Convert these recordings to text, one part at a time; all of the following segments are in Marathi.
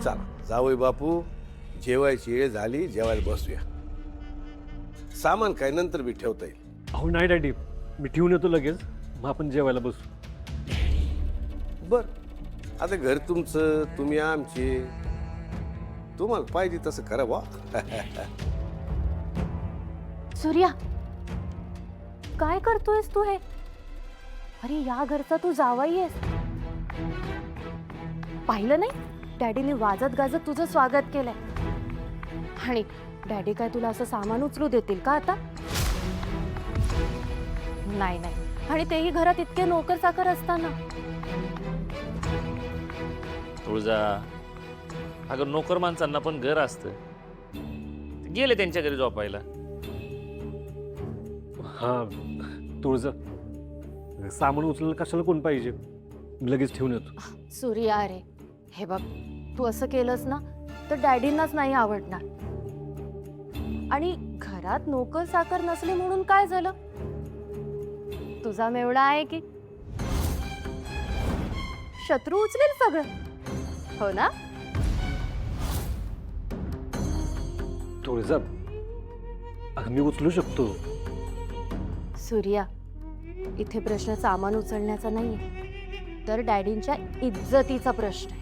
चला जावई बापू, जेवायची वेळ झाली, जेवायला बसूया. सामान काय नंतर बी ठेवता येईल. अहो नाही डॅडी, मी ठेवून येतो लगेच, मग आपण जेवायला बसू. बर, आता घर तुमचं, तुम्ही आमचे, तुम्हाला पाहिजे तसं करा वा. सूर्या, काय करतोयस तू हे? अरे या घरचा तू जावई आहेस. पाहिलं नाही, डॅडीने वाजत गाजत तुझं स्वागत केलंय. आणि डॅडी काय तुला असं सामान उचलू देतील का आता? नाही नाही, आणि तेही घरात इतके नोकर चाकर असताना. तुळजा, अगं नोकर माणसांना पण घर असतं. ते गेले त्यांच्या घरी झोपायला. हा तुळजा, सामान उचलायला कशाला कोण पाहिजे? मी लगेच ठेवून येतो. सूर्या अरे, हे बघ, तू असं केलंस ना तर डॅडींनाच नाही आवडणार. आणि घरात नोकर साकर नसले म्हणून काय झालं? तुझा मेवडा आहे की शत्रू उचलेल सगळं, हो ना? तुळजा, अगं मी उचलू शकतो. सूर्या, इथे प्रश्न सामान उचलण्याचा नाहीये, तर डॅडींच्या इज्जतीचा प्रश्न आहे.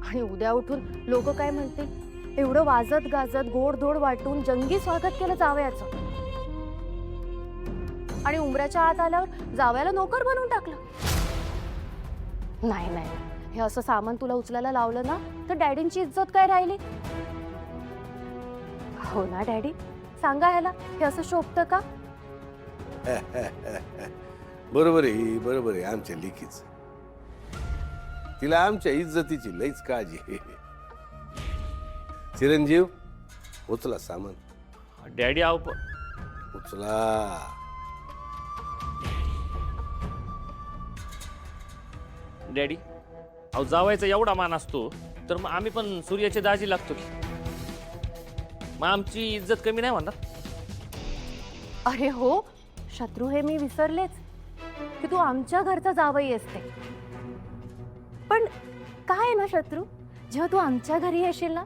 आणि उद्या उठून लोक काय म्हणतील? एवढं वाजत गाजत गोडधोड वाटून जंगी स्वागत केलं जावयाचं, आणि उंबऱ्याच्या आत आल्यावर जावयाला नोकर बनवून टाकलं. नाही नाही, हे असं सामान तुला उचलायला लावलं ना तर डॅडींची इज्जत काय राहिली? हो ना डॅडी, सांगा ह्याला, हे असं शोभतं का? बरोबर आहे, बरोबर आहे. आमच्या लेकीच, तिला आमच्या इज्जतीची लईच काळजी आहे. चिरंजीव, उचला सामान, डॅडी आव उचला. डॅडी, अहो जावायचा एवढा मान असतो तर मग आम्ही पण सूर्याचे दाजी लागतो की. मग आमची इज्जत कमी नाही म्हणणार? अरे हो शत्रू, हे मी विसरलेच की तू आमच्या घरचा जावई असते. पण काय आहे ना शत्रू, जेव्हा तू आमच्या घरी येशील ना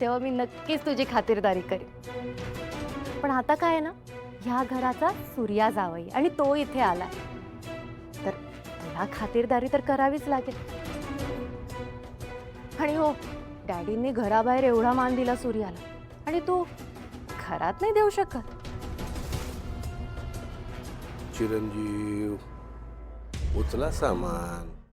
तेव्हा मी नक्कीच तुझी खातिरदारी करेन. पण आता काय आहे ना, ह्या घराचा सूर्या जावई आणि तो इथे आला, तर तुला खातिरदारी तर करावीच लागेल. आणि हो, डॅडींनी घराबाहेर एवढा मान दिला सूर्याला, आणि तू घरात नाही देऊ शकत. चिरंजीव, उचला सामान.